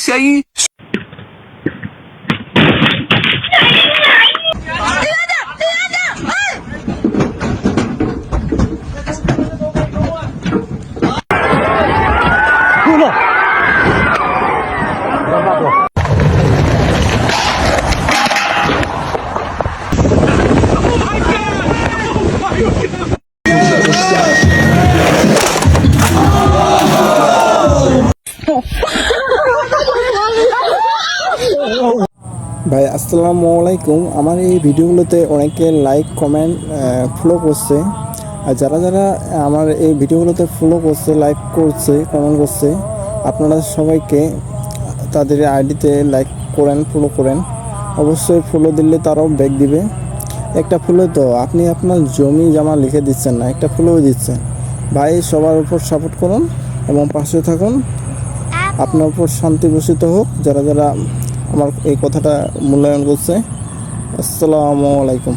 সেই ভাই আসসালামু আলাইকুম। আমার এই ভিডিওগুলোতে অনেকে লাইক কমেন্ট ফলো করছে, আর যারা যারা আমার এই ভিডিওগুলোতে ফলো করছে, লাইক করছে, কমেন্ট করছে, আপনারা সবাইকে তাদের আইডিতে লাইক করেন, ফলো করেন। অবশ্যই ফলো দিলে তারাও ব্যাক দিবে। একটা ফলো তো আপনি আপনার জমি জমা লিখে দিচ্ছেন না, একটা ফলোও দিচ্ছেন। ভাই সবার উপর সাপোর্ট করুন এবং পাশে থাকুন। আপনার উপর শান্তি বর্ষিত হোক যারা যারা আমার এই কথাটা মূল্যায়ন করছে। আসসালামু আলাইকুম।